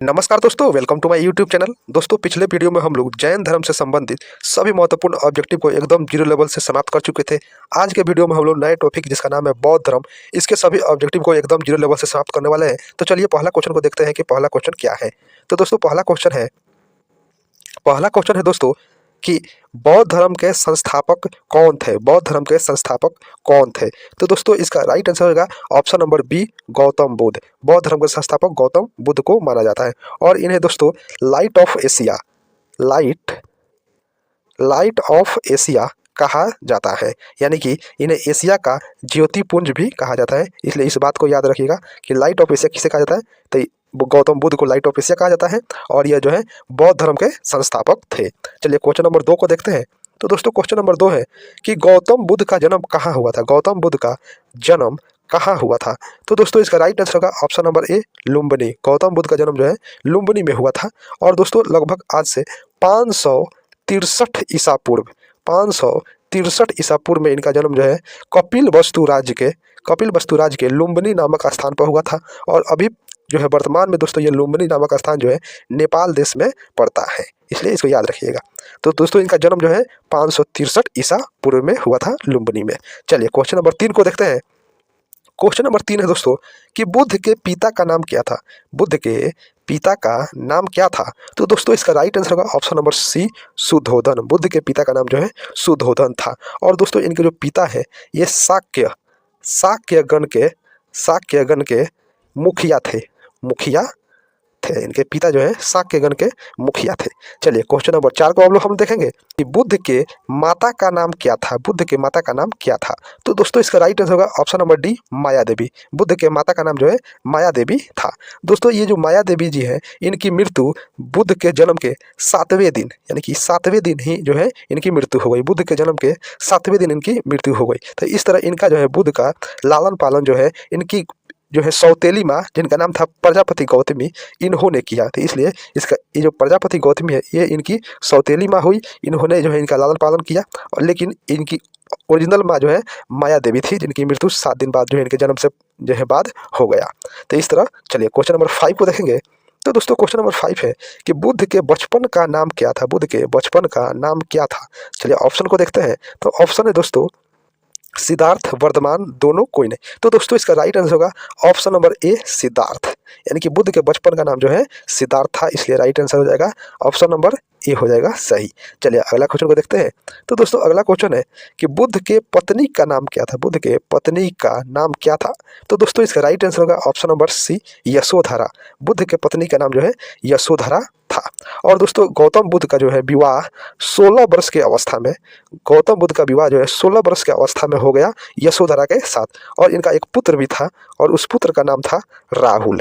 नमस्कार दोस्तों, welcome to my YouTube channel. दोस्तों, पिछले वीडियो में हम लोग जैन धर्म से संबंधित सभी महत्वपूर्ण ऑब्जेक्टिव को एकदम जीरो लेवल से समाप्त कर चुके थे। आज के वीडियो में हम लोग नए टॉपिक जिसका नाम है बौद्ध धर्म, इसके सभी ऑब्जेक्टिव को एकदम जीरो लेवल से समाप्त करने वाले हैं। तो चलिए पहला क्वेश्चन को देखते हैं कि पहला क्वेश्चन क्या है। तो दोस्तों पहला क्वेश्चन है दोस्तों कि बौद्ध धर्म के संस्थापक कौन थे। बौद्ध धर्म के संस्थापक कौन थे? तो दोस्तों इसका राइट आंसर होगा option number B, Gautam Buddha. बौद्ध धर्म के संस्थापक गौतम बुद्ध को माना जाता है और इन्हें दोस्तों light of Asia light of Asia कहा जाता है, यानी कि इन्हें एशिया का ज्योतिपुंज भी कहा जाता है। इसलिए इस बात को याद रखिएगा कि लाइट ऑफ एशिया किसे कहा जाता है, तो गौतम बुद्ध को लाइट ऑफ एशिया कहा जाता है और यह जो है बौद्ध धर्म के संस्थापक थे। चलिए क्वेश्चन नंबर 2 को देखते हैं। तो दोस्तों क्वेश्चन नंबर 2 है कि गौतम बुद्ध का जन्म कहाँ हुआ था। गौतम बुद्ध का जन्म कहाँ हुआ था? तो दोस्तों इसका राइट आंसर होगा option number A, Lumbini. Gautam Buddha का जन्म जो है लुम्बिनी में हुआ था और दोस्तों लगभग आज से 563 ईसा पूर्व 563 ईसा पूर्व में इनका जन्म जो है कपिल वस्तु राज्य के लुम्बिनी नामक स्थान पर हुआ था और अभी जो है वर्तमान में दोस्तों ये लुम्बिनी नामक स्थान जो है नेपाल देश में पड़ता है, इसलिए इसको याद रखिएगा। तो दोस्तों इनका जन्म जो है 563 ईसा पूर्व में हुआ था लुम्बिनी में। चलिए क्वेश्चन नंबर 3 को देखते हैं। क्वेश्चन नंबर 3 है दोस्तों कि बुद्ध के पिता का नाम क्या था। बुद्ध के पिता का नाम क्या था? तो दोस्तों इसका राइट आंसर होगा ऑप्शन नंबर सी, सुद्धोधन। बुद्ध के पिता का नाम जो है सुद्धोधन था और दोस्तों इनके जो पिता है ये शाक्य गण के मुखिया थे। इनके पिता जो है शाक्य गण के मुखिया थे। चलिए क्वेश्चन नंबर 4 को हम देखेंगे कि बुद्ध के माता का नाम क्या था। बुद्ध के माता का नाम क्या था? तो दोस्तों इसका राइट आंसर होगा ऑप्शन नंबर डी, माया देवी। बुद्ध के माता का नाम जो है माया देवी था। दोस्तों ये जो माया देवी जी है इनकी मृत्यु बुद्ध के जन्म के 7वें दिन, यानी कि 7वें दिन ही जो है इनकी मृत्यु हो गई। बुद्ध के जन्म के 7वें दिन इनकी मृत्यु हो गई। तो इस तरह इनका जो है बुद्ध का लालन पालन जो है इनकी जो है सौतेली माँ, जिनका नाम था प्रजापति गौतमी, इन्होंने किया। तो इसलिए इसका ये जो प्रजापति गौतमी है ये इनकी सौतेली माँ हुई। इन्होंने जो है इनका लालन पालन किया और लेकिन इनकी ओरिजिनल माँ जो है माया देवी थी, जिनकी मृत्यु 7 दिन बाद जो है इनके जन्म से जो है बाद हो गया। तो इस तरह चलिए क्वेश्चन नंबर 5 को देखेंगे। तो दोस्तों क्वेश्चन नंबर 5 है कि बुद्ध के बचपन का नाम क्या था। बुद्ध के बचपन का नाम क्या था? चलिए ऑप्शन को देखते हैं। तो ऑप्शन है दोस्तों सिद्धार्थ, वर्धमान, दोनों, कोई नहीं। तो दोस्तों इसका राइट आंसर होगा ऑप्शन नंबर ए, सिद्धार्थ। यानी कि बुद्ध के बचपन का नाम जो है सिद्धार्थ था, इसलिए राइट आंसर हो जाएगा ऑप्शन नंबर ए हो जाएगा सही। चलिए अगला क्वेश्चन को देखते हैं। तो दोस्तों अगला क्वेश्चन है कि बुद्ध के पत्नी का नाम क्या था। बुद्ध के पत्नी का नाम क्या था? तो दोस्तों इसका राइट आंसर होगा option number C, Yashodhara. Buddha के पत्नी का नाम जो है यशोधरा था। और दोस्तों गौतम बुद्ध का जो है विवाह 16 वर्ष के अवस्था में, गौतम बुद्ध का विवाह जो है 16 वर्ष के अवस्था में हो गया यशोधरा के साथ और इनका एक पुत्र भी था और उस पुत्र का नाम था राहुल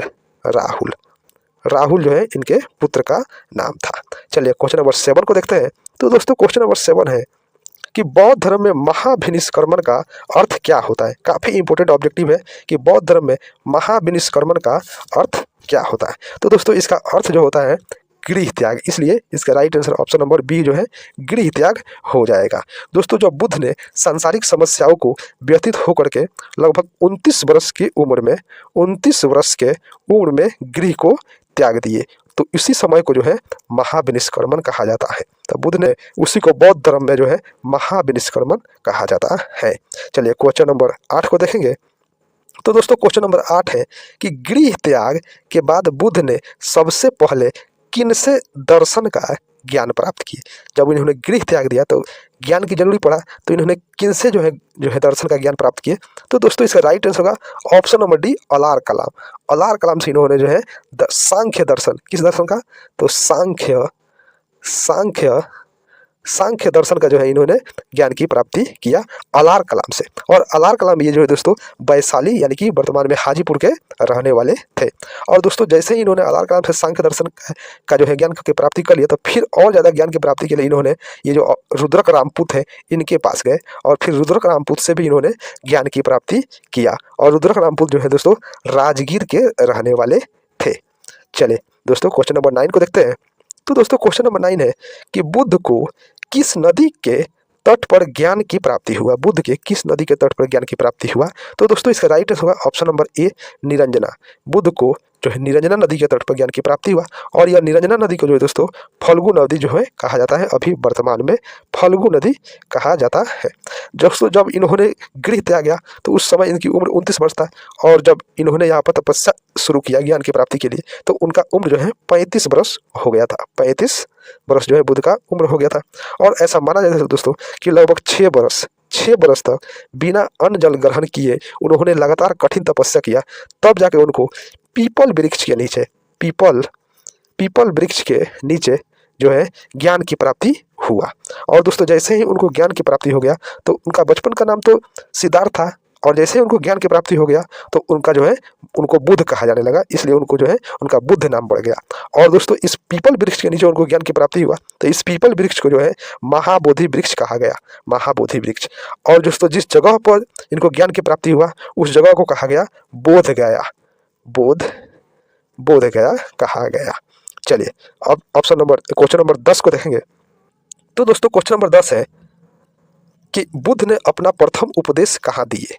जो है इनके पुत्र का नाम था। चलिए क्वेश्चन नंबर 7 को देखते हैं। तो दोस्तों क्वेश्चन नंबर 7 है कि बौद्ध धर्म में महाभिनिष्क्रमण का अर्थ क्या होता है। काफी इंपॉर्टेंट ऑब्जेक्टिव है कि बौद्ध धर्म में महाभिनिष्क्रमण का अर्थ क्या होता है। तो दोस्तों इसका अर्थ जो होता है गृह त्याग, इसलिए इसका right answer option number B जो है गृह त्याग हो जाएगा। दोस्तों जब बुद्ध ने सांसारिक समस्याओं को व्यतीत होकर के लगभग 29 वर्ष की उम्र में गृह को त्याग दिए, तो इसी समय को जो है महाविनिष्क्रमण कहा जाता है। तो बुद्ध ने उसी को बौद्ध धर्म में जो है महाविनिष्क्रमण कहा जाता है। चलिए क्वेश्चन नंबर 8 को देखेंगे। तो दोस्तों क्वेश्चन नंबर 8 है कि गृह त्याग के बाद बुद्ध ने सबसे पहले किनसे दर्शन का ज्ञान प्राप्त किए। जब इन्होंने गृह त्याग दिया तो ज्ञान की जरूरी पड़ा, तो इन्होंने किनसे जो है दर्शन का ज्ञान प्राप्त किए। तो दोस्तों इसका राइट आंसर होगा ऑप्शन नंबर डी, अलार कलाम से इन्होंने जो है सांख्य दर्शन, किस दर्शन का? तो सांख्य दर्शन का जो है इन्होंने ज्ञान की प्राप्ति किया अलार कलाम से। और अलार कलाम ये जो है दोस्तों वैशाली, यानी कि वर्तमान में हाजीपुर के रहने वाले थे। और दोस्तों जैसे ही इन्होंने अलार कलाम से सांख्य दर्शन का जो है ज्ञान की प्राप्ति कर लिया, तो फिर और ज़्यादा ज्ञान की प्राप्ति के लिए इन्होंने ये जो रुद्रक रामपूत है इनके पास गए और फिर रुद्रक रामपूत से भी इन्होंने ज्ञान की प्राप्ति किया। और रुद्रक रामपूत जो है दोस्तों राजगीर के रहने वाले थे। चले दोस्तों क्वेश्चन नंबर 9 को देखते हैं। तो दोस्तों क्वेश्चन नंबर 9 है कि बुद्ध को किस नदी के तट पर ज्ञान की प्राप्ति हुआ। बुद्ध के किस नदी के तट पर ज्ञान की प्राप्ति हुआ? तो दोस्तों इसका राइट आंसर होगा option number A, Niranjana. Buddha को जो है निरंजना नदी के तट पर ज्ञान की प्राप्ति हुआ। और यह निरंजना नदी को जो है दोस्तों फल्गु नदी जो है कहा जाता है, अभी वर्तमान में फल्गु नदी कहा जाता है। दोस्तों जब इन्होंने गृह त्यागा तो उस समय इनकी उम्र 29 वर्ष था, और जब इन्होंने यहाँ पर तपस्या शुरू किया ज्ञान की प्राप्ति के लिए तो उनका उम्र जो है 35 वर्ष हो गया था। 35 वर्ष जो है बुद्ध का उम्र हो गया था। और ऐसा माना जाता है दोस्तों कि लगभग 6 वर्ष तक बिना अन्न जल ग्रहण किए उन्होंने लगातार कठिन तपस्या किया, तब जाके उनको पीपल वृक्ष के नीचे पीपल वृक्ष के नीचे जो है ज्ञान की प्राप्ति हुआ। और दोस्तों जैसे ही उनको ज्ञान की प्राप्ति हो गया तो उनका बचपन का नाम तो सिद्धार्थ था, और जैसे ही उनको ज्ञान की प्राप्ति हो गया तो उनका जो है उनको बुद्ध कहा जाने लगा, इसलिए उनको जो है उनका बुद्ध नाम पड़ गया। और दोस्तों इस पीपल वृक्ष के नीचे उनको ज्ञान की प्राप्ति हुआ तो इस पीपल वृक्ष को जो है महाबोधि वृक्ष कहा गया, महाबोधि वृक्ष। और दोस्तों जिस जगह पर इनको ज्ञान की प्राप्ति हुआ उस जगह को कहा गया बोध गया, बोध गया कहा गया। चलिए अब क्वेश्चन नंबर 10 को देखेंगे। तो दोस्तों क्वेश्चन नंबर 10 है कि बुद्ध ने अपना प्रथम उपदेश कहाँ दिए?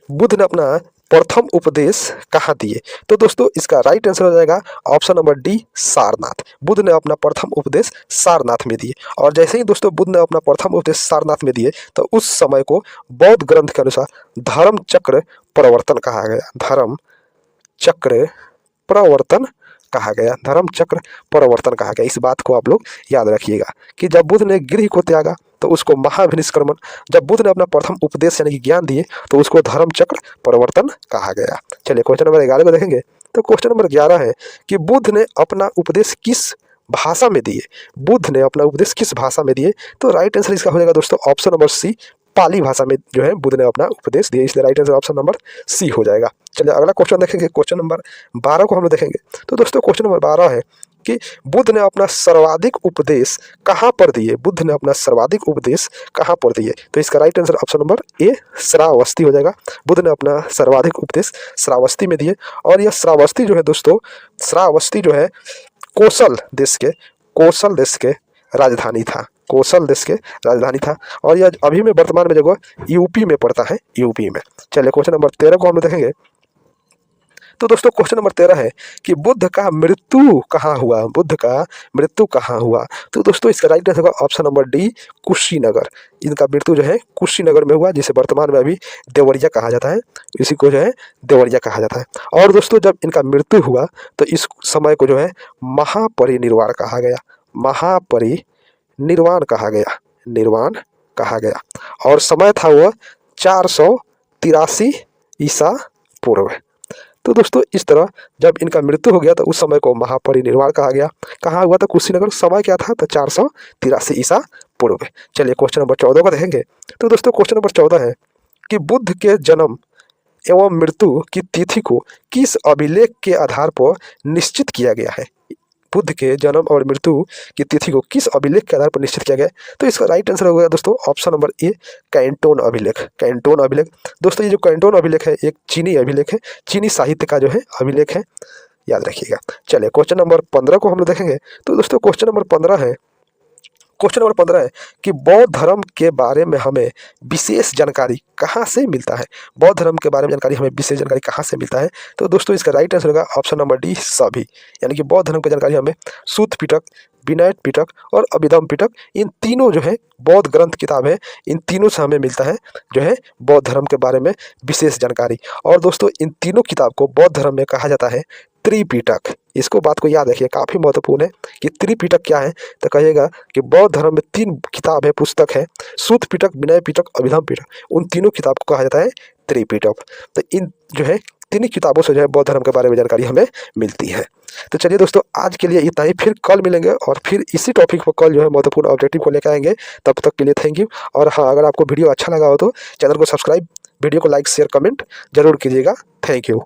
बुद्ध ने अपना प्रथम उपदेश कहाँ दिए? तो दोस्तों इसका राइट आंसर हो जाएगा option number D, Sarnath. Buddha ने अपना प्रथम उपदेश सारनाथ में दिए। और जैसे ही दोस्तों बुद्ध ने अपना प्रथम उपदेश सारनाथ में दिए तो उस समय को बौद्ध ग्रंथ के अनुसार धर्म चक्र प्रवर्तन कहा गया, धर्म चक्र प्रवर्तन कहा गया, धर्म चक्र प्रवर्तन कहा गया। इस बात को आप लोग याद रखिएगा कि जब बुद्ध ने गृह को त्यागा तो उसको महाभिनिष्क्रमण, जब बुद्ध ने अपना प्रथम उपदेश यानी कि ज्ञान दिए तो उसको धर्म चक्र प्रवर्तन कहा गया। चलिए क्वेश्चन नंबर 11 को देखेंगे। तो क्वेश्चन नंबर 11 है कि बुद्ध ने अपना उपदेश किस भाषा में दिए? बुद्ध ने अपना उपदेश किस भाषा में दिए? तो राइट आंसर इसका हो जाएगा दोस्तों ऑप्शन नंबर सी, पाली भाषा में जो है बुद्ध ने अपना उपदेश दिया, इसलिए right answer option number C हो जाएगा। चलिए अगला क्वेश्चन देखेंगे, क्वेश्चन नंबर 12 को हम लोग देखेंगे। तो दोस्तों क्वेश्चन नंबर 12 है कि बुद्ध ने अपना सर्वाधिक उपदेश कहाँ पर दिए? बुद्ध ने अपना सर्वाधिक उपदेश कहाँ पर दिए? तो इसका right answer option number A, Shravasti हो जाएगा। बुद्ध ने अपना सर्वाधिक उपदेश श्रावस्ती में दिए। और यह श्रावस्ती जो है दोस्तों, श्रावस्ती जो है कौशल देश के राजधानी था, कौशल देश के राजधानी था। और यह अभी में वर्तमान में जगह यूपी में पड़ता है, यूपी में। चलिए क्वेश्चन नंबर 13 को हम लोग देखेंगे। तो दोस्तों क्वेश्चन नंबर 13 है कि बुद्ध का मृत्यु कहाँ हुआ? बुद्ध का मृत्यु कहाँ हुआ? तो दोस्तों इसका राइट आंसर होगा ऑप्शन नंबर डी, कुशीनगर। इनका मृत्यु जो है कुशीनगर में हुआ, जिसे वर्तमान में अभी देवरिया कहा जाता है, इसी को जो है देवरिया कहा जाता है। और दोस्तों जब इनका मृत्यु हुआ तो इस समय को जो है महापरिनिर्वाण कहा गया, महापरिनिर्वाण कहा गया, निर्वाण कहा गया। और समय था वह 483 ईसा पूर्व। तो दोस्तों इस तरह जब इनका मृत्यु हो गया तो उस समय को महापरिनिर्वाण कहा गया। कहाँ हुआ था? कुशीनगर। समय क्या था? तो 483 ईसा पूर्व। चलिए क्वेश्चन नंबर 14 को देखेंगे। तो दोस्तों क्वेश्चन नंबर 14 है कि बुद्ध के जन्म एवं मृत्यु की तिथि को किस अभिलेख के आधार पर निश्चित किया गया है? बुद्ध के जन्म और मृत्यु की तिथि को किस अभिलेख के आधार पर निश्चित किया गया? तो इसका राइट आंसर होगा दोस्तों ऑप्शन नंबर ए, कैंटोन अभिलेख, कैंटोन अभिलेख। दोस्तों ये जो कैंटोन अभिलेख है एक चीनी अभिलेख है, चीनी साहित्य का जो है अभिलेख है, याद रखिएगा। चलिए क्वेश्चन नंबर 15 को हम लोग देखेंगे। तो दोस्तों क्वेश्चन नंबर 15 है कि बौद्ध धर्म के बारे में हमें विशेष जानकारी कहाँ से मिलता है? बौद्ध धर्म के बारे में जानकारी हमें विशेष जानकारी कहाँ से मिलता है? तो दोस्तों इसका राइट आंसर होगा ऑप्शन नंबर डी, सभी। यानी कि बौद्ध धर्म की जानकारी हमें सूत पिटक, विनय पिटक और अभिधम पिटक, इन तीनों जो है बौद्ध ग्रंथ किताब है, इन तीनों से हमें मिलता है जो है बौद्ध धर्म के बारे में विशेष जानकारी। और दोस्तों इन तीनों किताब को बौद्ध धर्म में कहा जाता है त्रिपिटक। इसको बात को याद रखिए, काफ़ी महत्वपूर्ण है कि त्रिपिटक क्या है। तो कहिएगा कि बौद्ध धर्म में 3 किताब है, पुस्तक है, सूत पिटक, विनय पिटक, अभिधम पिटक। उन तीनों किताब को कहा जाता है त्रिपिटक। तो इन जो है 3 किताबों से जो है बौद्ध धर्म के बारे में जानकारी हमें मिलती है। तो चलिए दोस्तों आज के लिए इतना ही, फिर कल मिलेंगे और फिर इसी टॉपिक पर कल जो है महत्वपूर्ण ऑब्जेक्टिव को लेकर आएंगे। तब तक के लिए थैंक यू। और हाँ, अगर आपको वीडियो अच्छा लगा हो तो चैनल को सब्सक्राइब, वीडियो को लाइक, शेयर, कमेंट जरूर कीजिएगा। Thank you.